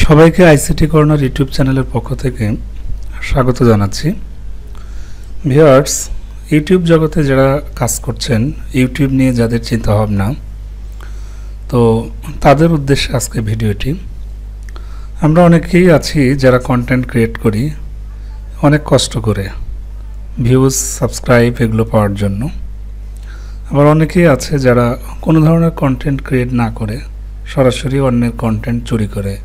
সবাইকে ICT corner YouTube চ্যানেলের পক্ষ থেকে স্বাগত জানাচ্ছি। ভিউয়ার্স, ইউটিউব জগতে যারা কাজ করছেন, ইউটিউব নিয়ে যাদের চিন্তা ভাবনা, তো তাদের উদ্দেশ্যে আজকে ভিডিওটি। আমরা অনেকেই আছি যারা কন্টেন্ট ক্রিয়েট করি অনেক কষ্ট করে, ভিউজ, সাবস্ক্রাইব এগুলো পাওয়ার জন্য। আবার অনেকেই আছে যারা কোনো ধরনের কন্টেন্ট ক্রিয়েট না করে সরাসরি অন্যের কন্টেন্ট চুরি করে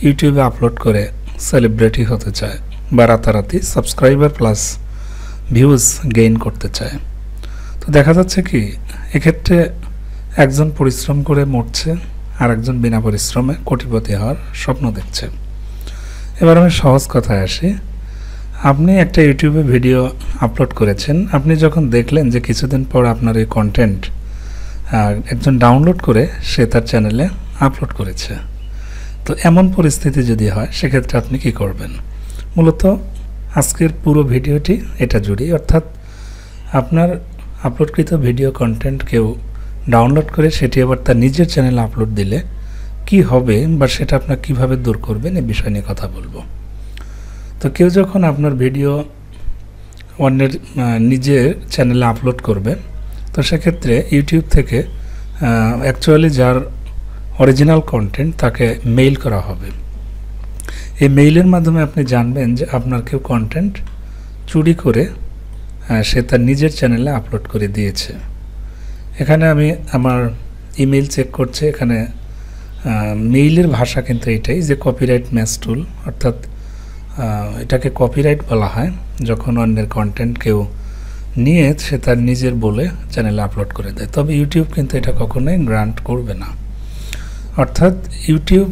ইউটিউবে আপলোড করে সেলিব্রিটি হতে চায় বা রাতারাতি সাবস্ক্রাইবার প্লাস ভিউজ গেইন করতে চায়। তো দেখা যাচ্ছে কি, এক্ষেত্রে একজন পরিশ্রম করে মরছে আর একজন বিনা পরিশ্রমে কোটিপতি হওয়ার স্বপ্ন দেখছে। এবার আমি সহজ কথায় আসি। আপনি একটা ইউটিউবে ভিডিও আপলোড করেছেন, আপনি যখন দেখলেন যে কিছুদিন পর আপনার এই কন্টেন্ট একজন ডাউনলোড করে সে তার চ্যানেলে আপলোড করেছে, তো এমন পরিস্থিতি যদি হয় সেক্ষেত্রে আপনি কি করবেন? মূলত আজকের পুরো ভিডিওটি এটা জুড়ে, অর্থাৎ আপনার আপলোডকৃত ভিডিও কন্টেন্ট কেউ ডাউনলোড করে সেটি আবার তার নিজের চ্যানেলে আপলোড দিলে কি হবে বা সেটা আপনার কিভাবে দূর করবেন এই বিষয় নিয়ে কথা বলবো। তো কেউ যখন আপনার ভিডিও অন্যের নিজের চ্যানেলে আপলোড করবে, তো সেক্ষেত্রে ইউটিউব থেকে অ্যাকচুয়ালি যার অরিজিনাল কন্টেন্ট তাকে মেইল করা হবে। এই মেইলের মাধ্যমে আপনি জানবেন যে আপনার কেউ কন্টেন্ট চুরি করে সে তার নিজের চ্যানেলে আপলোড করে দিয়েছে। এখানে আমি আমার ইমেইল চেক করছি, এখানে মেইলের ভাষা কিন্তু এটাই যে কপিরাইট ম্যাচ টুল, অর্থাৎ এটাকে কপিরাইট বলা হয় যখন অন্যের কন্টেন্ট কেউ নিয়ে সে তার নিজের বলে চ্যানেলে আপলোড করে দেয়। তবে ইউটিউব কিন্তু এটা কখনোই গ্রান্ট করবে না। অর্থাৎ ইউটিউব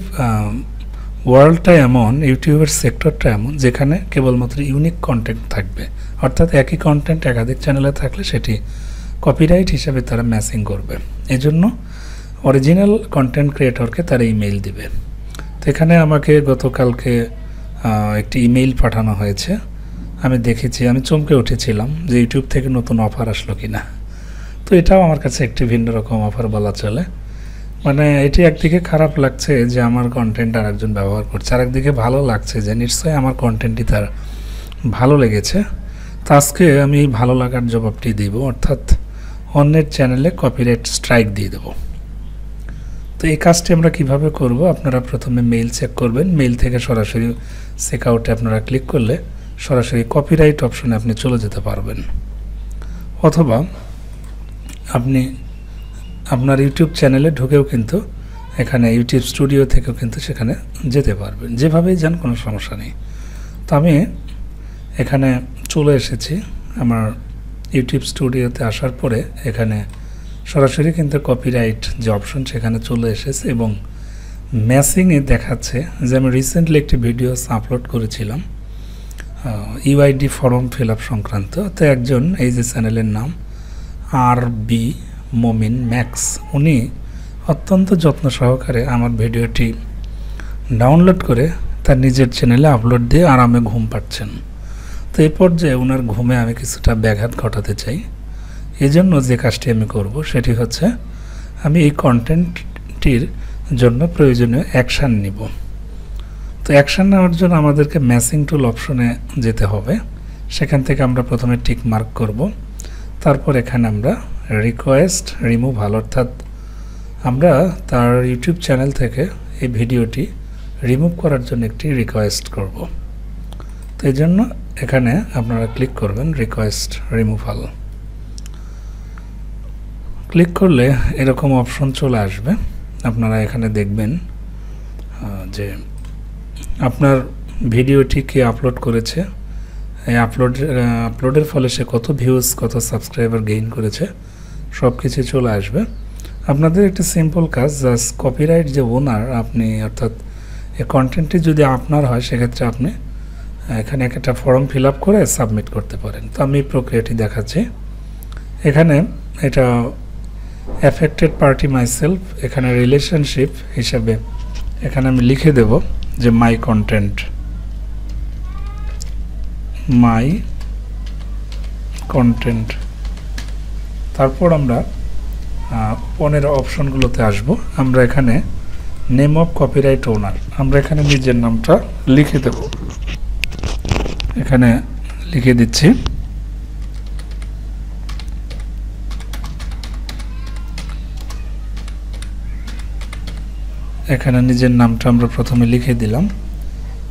ওয়ার্ল্ডটা এমন, ইউটিউবের সেক্টরটা এমন যেখানে কেবলমাত্র ইউনিক কন্টেন্ট থাকবে। অর্থাৎ একই কন্টেন্ট একাধিক চ্যানেলে থাকলে সেটি কপিরাইট হিসাবে তারা ম্যাচিং করবে। এজন্য অরিজিনাল কন্টেন্ট ক্রিয়েটরকে তারা ইমেইল দিবে। তো এখানে আমাকে গতকালকে একটি ইমেইল পাঠানো হয়েছে। আমি দেখেছি, আমি চমকে উঠেছিলাম যে ইউটিউব থেকে নতুন অফার আসলো কিনা। তো এটাও আমার কাছে একটি ভিন্ন রকম অফার বলা চলে। মানে এটি একদিকে খারাপ লাগছে যে আমার কন্টেন্ট আর একজন ব্যবহার করছে, আর একদিকে ভালো লাগছে যে নিশ্চয়ই আমার কন্টেন্টটি তার ভালো লেগেছে। তো আজকে আমি এই ভালো লাগার জবাবটি দিব, অর্থাৎ অন্যের চ্যানেলে কপিরাইট স্ট্রাইক দিয়ে দেব। তো এই কাজটি আমরা কিভাবে করব? আপনারা প্রথমে মেইল চেক করবেন। মেইল থেকে সরাসরি চেক আউটে আপনারা ক্লিক করলে সরাসরি কপিরাইট অপশনে আপনি চলে যেতে পারবেন, অথবা আপনি আপনার ইউটিউব চ্যানেলে ঢুকেও কিন্তু এখানে ইউটিউব স্টুডিও থেকেও কিন্তু সেখানে যেতে পারবেন। যেভাবেই যান কোনো সমস্যা নেই। তো আমি এখানে চলে এসেছি আমার ইউটিউব স্টুডিওতে। আসার পরে এখানে সরাসরি কিন্তু কপিরাইট যে অপশন সেখানে চলে এসেছে এবং ম্যাচিংয়ে দেখাচ্ছে যে আমি রিসেন্টলি একটি ভিডিও আপলোড করেছিলাম ইউআইডি ফর্ম ফিল আপ সংক্রান্ত। তো একজন, এই যে চ্যানেলের নাম RB মমিন ম্যাক্স, উনি অত্যন্ত যত্ন সহকারে আমার ভিডিওটি ডাউনলোড করে তার নিজের চ্যানেলে আপলোড দিয়ে আরামে ঘুম পাচ্ছেন। তো এই পর্যায়ে ওনার ঘুমে আমি কিছুটা ব্যাঘাত ঘটাতে চাই। এজন্য যে কাজটি আমি করব সেটি হচ্ছে আমি এই কন্টেন্টটির জন্য প্রয়োজনীয় অ্যাকশান নিব। তো অ্যাকশান নেওয়ার জন্য আমাদেরকে ম্যাচিং টুল অপশনে যেতে হবে। সেখান থেকে আমরা প্রথমে টিক মার্ক করব। তারপর এখানে আমরা রিকোয়েস্ট রিমুভাল, অর্থাৎ আমরা তার ইউটিউব চ্যানেল থেকে এই ভিডিওটি রিমুভ করার জন্য একটি রিকোয়েস্ট করব। তো এই জন্য এখানে আপনারা ক্লিক করবেন রিকোয়েস্ট রিমুভাল। ক্লিক করলে এরকম অপশন চলে আসবে। আপনারা এখানে দেখবেন যে আপনার ভিডিওটি কে আপলোড করেছে, এই আপলোডের ফলে সে কত ভিউজ, কত সাবস্ক্রাইবার গেইন করেছে, সব কিছু চলে আসবে। আপনাদের একটা সিম্পল কাজ, জাস্ট কপিরাইট যে ওনার আপনি, অর্থাৎ এই কন্টেন্টটি যদি আপনার হয় সেক্ষেত্রে আপনি এখানে একটা ফর্ম ফিল আপ করে সাবমিট করতে পারেন। তো আমি প্রক্রিয়াটি দেখাচ্ছি। এখানে এটা অ্যাফেক্টেড পার্টি মাইসেলফ, এখানে রিলেশনশিপ হিসাবে এখানে আমি লিখে দেব যে মাই কন্টেন্ট, তারপর আমরা পনের অপশনগুলোতে আসব। আমরা এখানে নেম অফ কপিরাইট ওনার, আমরা এখানে নিজের নামটা লিখে দেব। এখানে লিখে দিচ্ছি। এখানে নিজের নামটা আমরা প্রথমে লিখে দিলাম।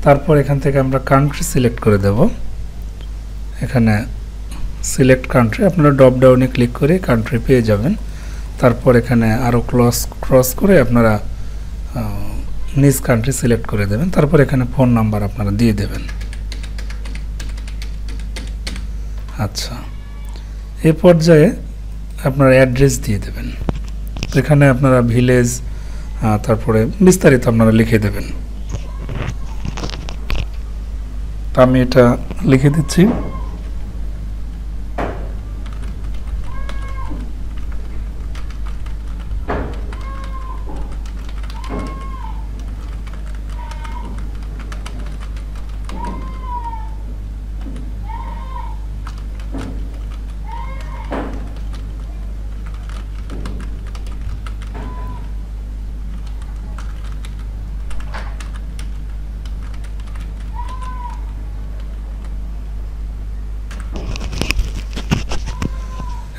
তারপর এখান থেকে আমরা কান্ট্রি সিলেক্ট করে দেব। এখানে সিলেক্ট কান্ট্রি, আপনারা ড্রপ ডাউনে ক্লিক করে কান্ট্রি পেয়ে যাবেন। তারপর এখানে আরও ক্রস করে আপনারা নিজ কান্ট্রি সিলেক্ট করে দেবেন। তারপর এখানে ফোন নাম্বার আপনারা দিয়ে দেবেন। আচ্ছা, এ পর্যায়ে আপনারা অ্যাড্রেস দিয়ে দেবেন। এখানে আপনারা ভিলেজ, তারপরে বিস্তারিত আপনারা লিখে দেবেন। আমি এটা লিখে দিচ্ছি।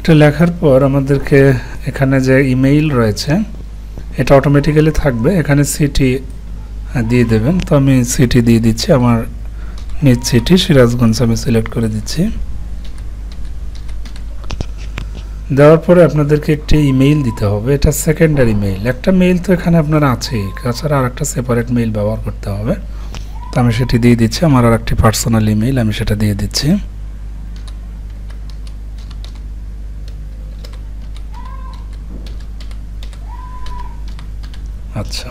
এটা লেখার পর আমাদেরকে এখানে যে ইমেইল রয়েছে এটা অটোমেটিক্যালি থাকবে। এখানে সিটি দিয়ে দেবেন। তো আমি সিটি দিয়ে দিচ্ছি, আমার নিজ সিটি সিরাজগঞ্জ আমি সিলেক্ট করে দিচ্ছি। দেওয়ার পরে আপনাদেরকে একটি ইমেইল দিতে হবে। এটা সেকেন্ডারি মেইল। একটা মেইল তো এখানে আপনার আছেই, তাছাড়া আর একটা সেপারেট মেইল ব্যবহার করতে হবে। তো আমি সেটি দিয়ে দিচ্ছি। আমার আর একটি পার্সোনাল ইমেইল, আমি সেটা দিয়ে দিচ্ছি। আচ্ছা,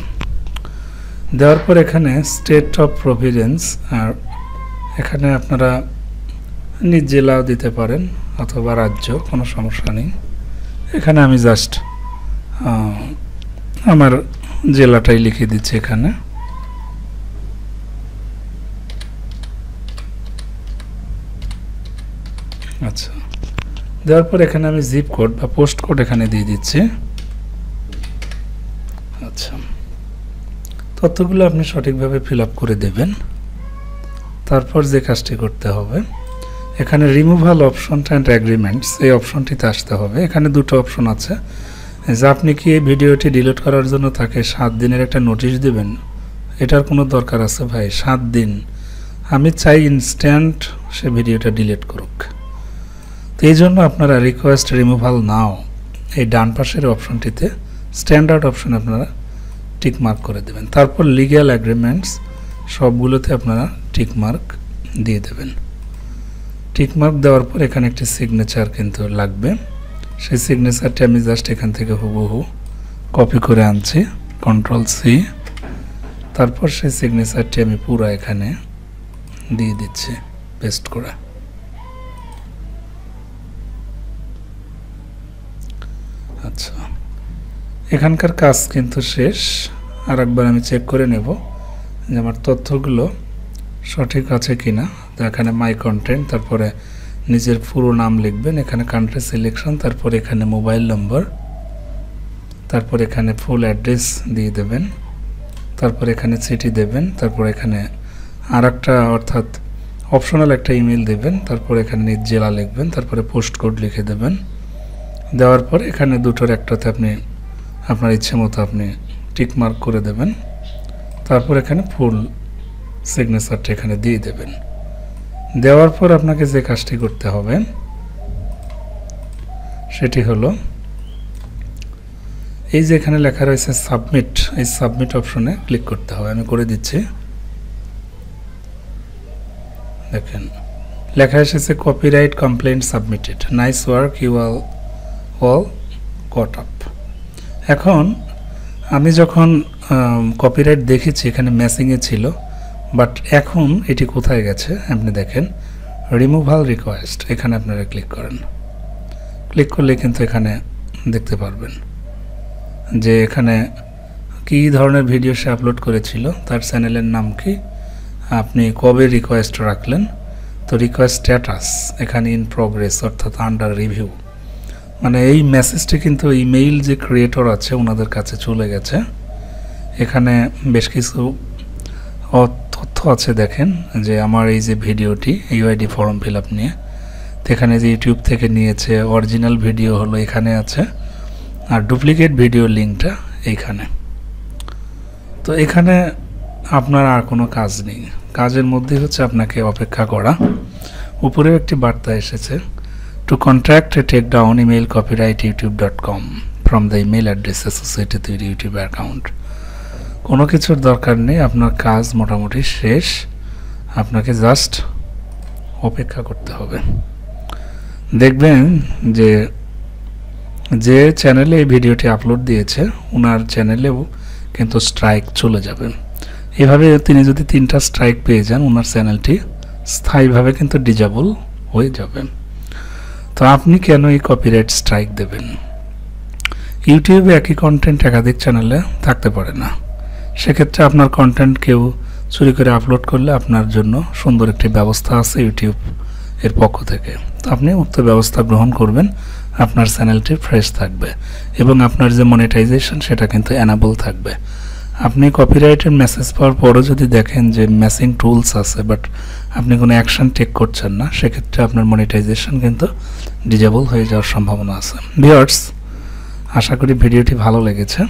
দেওয়ার পর এখানে স্টেট অফ প্রভিডেন্স, আর এখানে আপনারা নিজ জেলাও দিতে পারেন অথবা রাজ্য, কোনো সমস্যা নেই। এখানে আমি জাস্ট আমার জেলাটাই লিখে দিচ্ছি এখানে। আচ্ছা, দেওয়ার পর এখানে আমি জিপ কোড বা পোস্ট কোড এখানে দিয়ে দিচ্ছি। আচ্ছা, তথ্যগুলো আপনি সঠিকভাবে ফিল আপ করে দেবেন। তারপর যে কাজটি করতে হবে, এখানে রিমুভাল অপশন অ্যান্ড এগ্রিমেন্টস, এই অপশনটিতে আসতে হবে। এখানে দুটো অপশন আছে, যে আপনি কি এই ভিডিওটি ডিলিট করার জন্য তাকে 7 দিনের একটা নোটিশ দেবেন। এটার কোনো দরকার আছে ভাই? 7 দিন? আমি চাই ইনস্ট্যান্ট সে ভিডিওটা ডিলিট করুক। তো এই জন্য আপনারা রিকোয়েস্ট রিমুভাল নাও, এই ডান পাশের অপশনটিতে স্ট্যান্ডার্ড অপশন আপনারা টিক মার্ক করে দেবেন। তারপর লিগ্যাল এগ্রিমেন্টস সবগুলোতে আপনারা টিক মার্ক দিয়ে দেবেন। টিক মার্ক দেওয়ার পর এখানে একটি সিগনেচার কিন্তু লাগবে। সেই সিগনেচারটি আমি জাস্ট এখান থেকে হুবহু কপি করে আনছি, কন্ট্রোল-C। তারপর সেই সিগনেচারটি আমি পুরো এখানে দিয়ে দিচ্ছি পেস্ট করে। আচ্ছা, এখানকার কাজ কিন্তু শেষ। আর একবার আমি চেক করে নেব যে আমার তথ্যগুলো সঠিক আছে কিনা। তো এখানে মাই কন্টেন্ট, তারপরে নিজের পুরো নাম লিখবেন, এখানে কান্ট্রি সিলেকশন, তারপর এখানে মোবাইল নম্বর, তারপর এখানে ফুল অ্যাড্রেস দিয়ে দেবেন, তারপর এখানে সিটি দেবেন, তারপর এখানে আর একটা অর্থাৎ অপশনাল একটা ইমেল দেবেন, তারপর এখানে নিজ জেলা লিখবেন, তারপরে পোস্ট কোড লিখে দেবেন। দেওয়ার পরে এখানে দুটোর একটাতে আপনি আপনার ইচ্ছে মতো আপনি টিক মার্ক করে দেবেন। তারপর এখানে ফুল সিগনেচারটা এখানে দিয়ে দেবেন। দেওয়ার পর আপনাকে যে কাজটি করতে হবে সেটি হলো এই যে এখানে লেখা রয়েছে সাবমিট, এই সাবমিট অপশনে ক্লিক করতে হবে। আমি করে দিচ্ছি। দেখেন লেখা এসেছে copyright complaint submitted, nice work, you all caught up. এখন আমি যখন কপিরাইট দেখেছি এখানে ম্যাচিংয়ে ছিল, বাট এখন এটি কোথায় গেছে আপনি দেখেন, রিমুভাল রিকোয়েস্ট, এখানে আপনারা ক্লিক করেন। ক্লিক করলে কিন্তু এখানে দেখতে পারবেন যে এখানে কী ধরনের ভিডিও সে আপলোড করেছিল, তার চ্যানেলের নাম কি, আপনি কবে রিকোয়েস্ট রাখলেন। তো রিকোয়েস্ট স্ট্যাটাস এখানে ইন প্রোগ্রেস অর্থাৎ আন্ডার রিভিউ, মানে এই মেসেজটি কিন্তু ইমেইল যে ক্রিয়েটর আছে ওনাদের কাছে চলে গেছে। এখানে বেশ কিছু তথ্য আছে। দেখেন যে আমার এই যে ভিডিওটি ইউআইডি ফর্ম ফিল আপ নিয়ে, তো এখানে যে ইউটিউব থেকে নিয়েছে, অরিজিনাল ভিডিও হলো এখানে আছে, আর ডুপ্লিকেট ভিডিও লিঙ্কটা এইখানে। তো এখানে আপনার আর কোনো কাজ নেই, কাজের মধ্যে হচ্ছে আপনাকে অপেক্ষা করা। উপরেও একটি বার্তা এসেছে, to contact a take down email copyright youtube.com from the email address associated with YouTube account. কোনো কিছুর দরকার নেই, আপনার কাজ মোটামুটি শেষ, আপনাকে জাস্ট অপেক্ষা করতে হবে। দেখবেন যে যে চ্যানেলে এই ভিডিওটি আপলোড দিয়েছে ওনার চ্যানেলেও কিন্তু স্ট্রাইক চলে যাবে। এভাবে তিনি যদি 3টা স্ট্রাইক পেয়ে যান, ওনার চ্যানেলটি স্থায়ীভাবে কিন্তু ডিজেবল হয়ে যাবে। তো আপনি কেন এই কপিরাইট স্ট্রাইক দেবেন? ইউটিউবে একই কন্টেন্ট একাধিক চ্যানেলে থাকতে পারে না, সেক্ষেত্রে আপনার কন্টেন্ট কেউ চুরি করে আপলোড করলে আপনার জন্য সুন্দর একটি ব্যবস্থা আছে ইউটিউব এর পক্ষ থেকে। তো আপনি উক্ত ব্যবস্থা গ্রহণ করবেন, আপনার চ্যানেলটি ফ্রেশ থাকবে এবং আপনার যে মনিটাইজেশন সেটা কিন্তু এনাবল থাকবে। আপনি কপিরাইটের মেসেজ পাওয়ার পরও যদি দেখেন যে ম্যাচিং টুলস আছে বাট আপনি কোনো অ্যাকশন টেক করছেন না, সেক্ষেত্রে আপনার মনিটাইজেশন কিন্তু ডিজেবল হয়ে যাওয়ার সম্ভাবনা আছে। ভিউয়ার্স, আশা করি ভিডিওটি ভালো লেগেছে।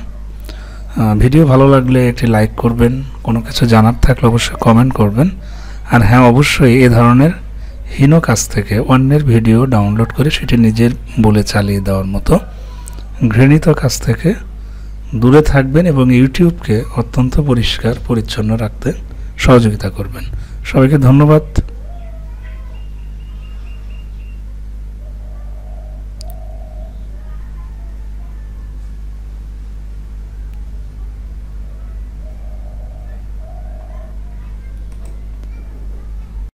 ভিডিও ভালো লাগলে একটি লাইক করবেন, কোনো কিছু জানার থাকলে অবশ্যই কমেন্ট করবেন। আর হ্যাঁ, অবশ্যই এ ধরনের হীন কাজ থেকে অন্যের ভিডিও ডাউনলোড করে সেটি নিজের বলে চালিয়ে দেওয়ার মতো ঘৃণিত কাজ থেকে দূরে থাকবেন এবং ইউটিউবকে অত্যন্ত পরিষ্কার পরিচ্ছন্ন রাখতে সহযোগিতা করবেন। সবাইকে ধন্যবাদ।